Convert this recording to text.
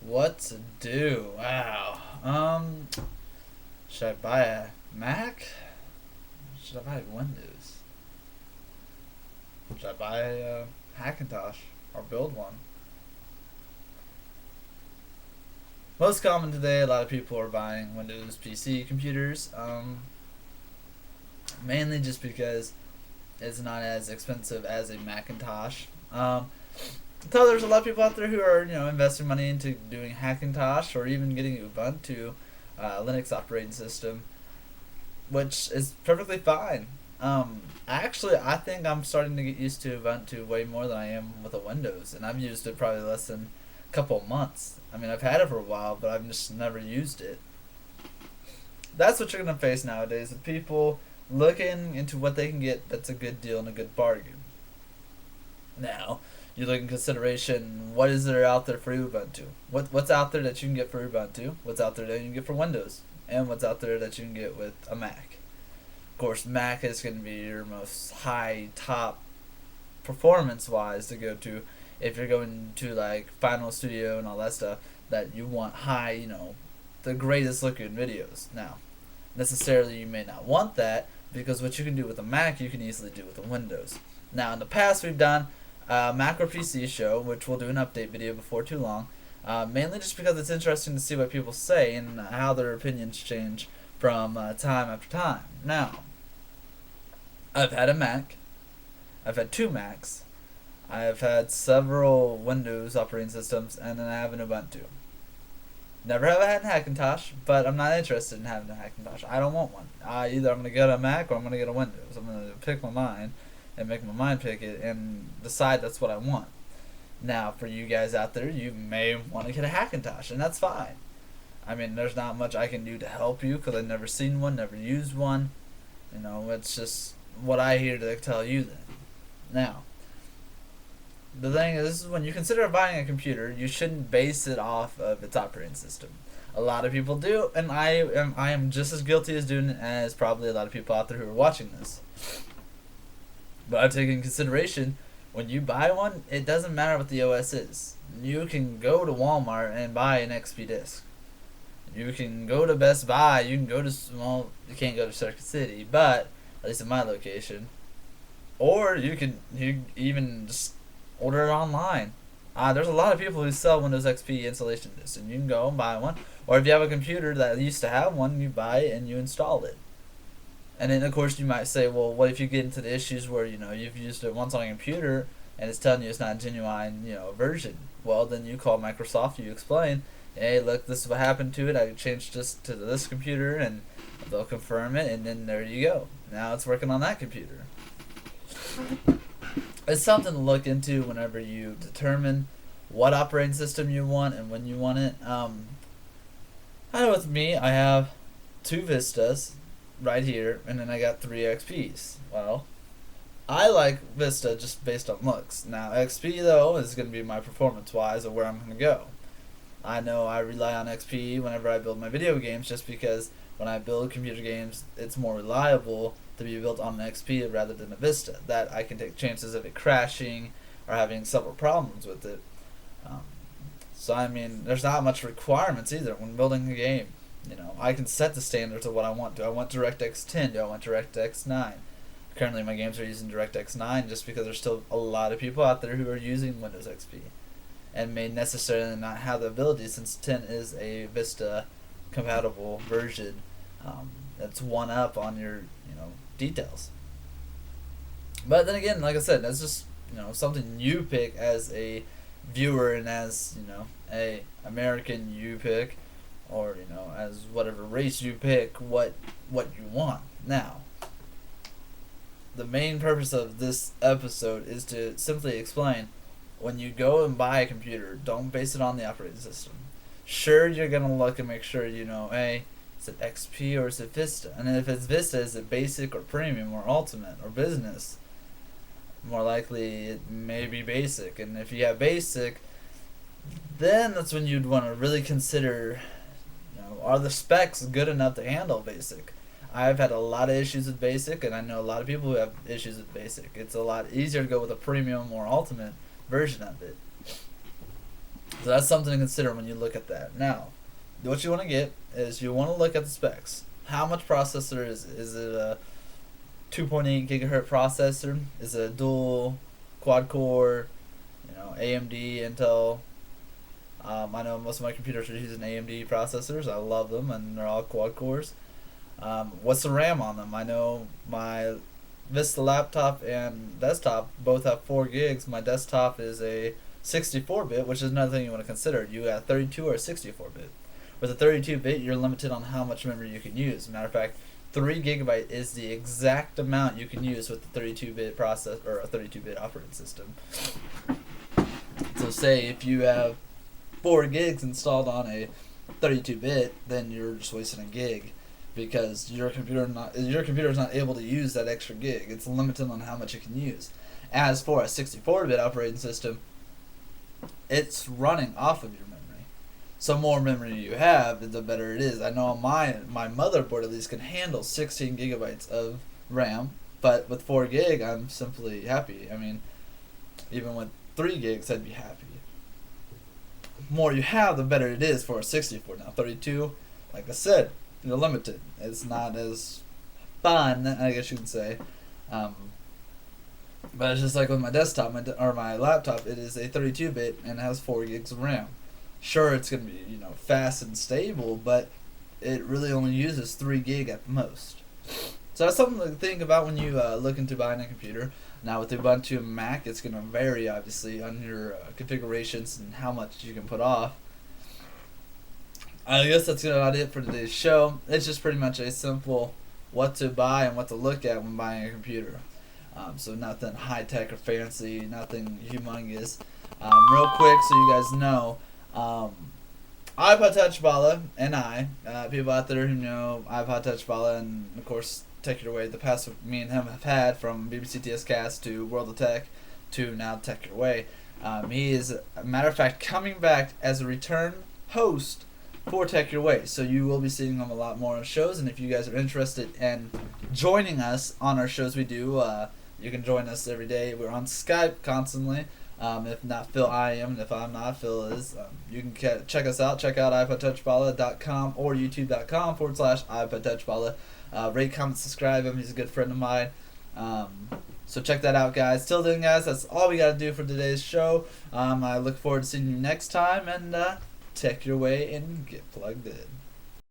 What to do? Wow. Should I buy a Mac? Should I buy Windows? Should I buy a Hackintosh or build one? Most common today, a lot of people are buying Windows PC computers. Mainly just because it's not as expensive as a Macintosh. So there's a lot of people out there who are investing money into doing Hackintosh or even getting Ubuntu Linux operating system, which is perfectly fine. Actually, I think I'm starting to get used to Ubuntu way more than I am with a Windows, and I've used it probably less than a couple of months. I mean, I've had it for a while, but I've just never used it. That's what you're gonna face nowadays with people looking into what they can get that's a good deal and a good bargain. Now, you look in consideration what is there out there for Ubuntu? What's out there that you can get for Ubuntu? What's out there that you can get for Windows? And what's out there that you can get with a Mac? Of course, Mac is going to be your most high top performance wise to go to if you're going to like Final Studio and all that stuff that you want high, the greatest looking videos. Now, necessarily you may not want that because what you can do with a Mac you can easily do with a Windows. Now, in the past we've done Macro PC show, which we'll do an update video before too long, mainly just because it's interesting to see what people say and how their opinions change from time after time. Now, I've had a Mac, I've had two Macs, I've had several Windows operating systems, and then I have an Ubuntu. Never have I had a Hackintosh, but I'm not interested in having a Hackintosh. I don't want one. Either I'm going to get a Mac or I'm going to get a Windows. I'm going to pick my mind and make my mind pick it and decide that's what I want. Now, for you guys out there, you may want to get a Hackintosh, and that's fine. I mean, there's not much I can do to help you because I've never seen one, never used one. It's just what I hear to tell you then. Now, the thing is, when you consider buying a computer, you shouldn't base it off of its operating system. A lot of people do, and I am just as guilty as doing it as probably a lot of people out there who are watching this. But I take in consideration, when you buy one, it doesn't matter what the OS is. You can go to Walmart and buy an XP disc. You can go to Best Buy. You can go to, you can't go to Circuit City, but at least in my location. Or you even just order it online. There's a lot of people who sell Windows XP installation discs, and you can go and buy one. Or if you have a computer that used to have one, you buy it and you install it. And then, of course, you might say, well, what if you get into the issues where, you've used it once on a computer and it's telling you it's not a genuine, version? Well, then you call Microsoft, you explain, hey, look, this is what happened to it. I changed this to this computer, and they'll confirm it, and then there you go. Now it's working on that computer. It's something to look into whenever you determine what operating system you want and when you want it. I know with me, I have two Vistas right here, and then I got three XPs. Well, I like Vista just based on looks. Now, XP, though, is going to be my performance-wise of where I'm going to go. I know I rely on XP whenever I build my video games just because when I build computer games, it's more reliable to be built on an XP rather than a Vista. That I can take chances of it crashing or having several problems with it. So, I mean, there's not much requirements either when building a game. I can set the standards of what I want. Do I want DirectX 10? Do I want DirectX 9? Currently, my games are using DirectX 9 just because there's still a lot of people out there who are using Windows XP and may necessarily not have the ability since 10 is a Vista compatible version. That's one up on your details. But then again, like I said, that's just something you pick as a viewer and as a American you pick, or as whatever race you pick, what you want. Now, the main purpose of this episode is to simply explain, when you go and buy a computer, don't base it on the operating system. Sure, you're gonna look and make sure hey, is it XP or is it Vista? And if it's Vista, is it basic or premium or ultimate or business? More likely it may be basic, and if you have basic, then that's when you'd want to really consider, are the specs good enough to handle basic? I've had a lot of issues with basic, and I know a lot of people who have issues with basic. It's a lot easier to go with a premium or ultimate version of it. So that's something to consider when you look at that. Now, what you want to get is you want to look at the specs. How much processor is it a 2.8 gigahertz processor? Is it a dual quad core, AMD, Intel? I know most of my computers are using AMD processors. I love them, and they're all quad cores. What's the RAM on them? I know my Vista laptop and desktop both have 4 gigs. My desktop is a 64-bit, which is another thing you want to consider. You got 32 or 64-bit. With a 32-bit, you're limited on how much memory you can use. Matter of fact, 3 gigabyte is the exact amount you can use with the 32-bit process or a 32-bit operating system. So say if you have 4 gigs installed on a 32-bit, then you're just wasting a gig because your computer is not able to use that extra gig. It's limited on how much it can use. As for a 64-bit operating system, it's running off of your memory. So more memory you have, the better it is. I know my motherboard at least can handle 16 gigabytes of RAM, but with 4 gig, I'm simply happy. I mean, even with 3 gigs, I'd be happy. The more you have, the better it is for a 64. Now 32, like I said, you're limited. It's not as fun, I guess you could say. But it's just like with my desktop or my laptop, it is a 32-bit and has 4 gigs of RAM. Sure, it's going to be fast and stable, but it really only uses 3 gig at the most. So that's something to think about when you look into buying a computer. Now with the Ubuntu Mac, it's going to vary obviously on your configurations and how much you can put off. I guess that's about it for today's show. It's just pretty much a simple what to buy and what to look at when buying a computer. So nothing high tech or fancy, nothing humongous. Real quick, so you guys know, iPod Touch Bala and people out there who know iPod Touch Bala and of course Take Your Way, the past me and him have had from BBC TS Cast to World of Tech to now Take Your Way. He is, a matter of fact, coming back as a return host for Tech Your Way. So you will be seeing them a lot more on shows, and if you guys are interested in joining us on our shows we do, you can join us every day. We're on Skype constantly. If not Phil, I am, and if I'm not, Phil is. You can check us out. Check out iPodTouchBala.com or YouTube.com/iPodTouchBala. Rate, comment, subscribe him. He's a good friend of mine. So check that out, guys. Till then, guys, that's all we got to do for today's show. I look forward to seeing you next time, and Tech Your Way and get plugged in.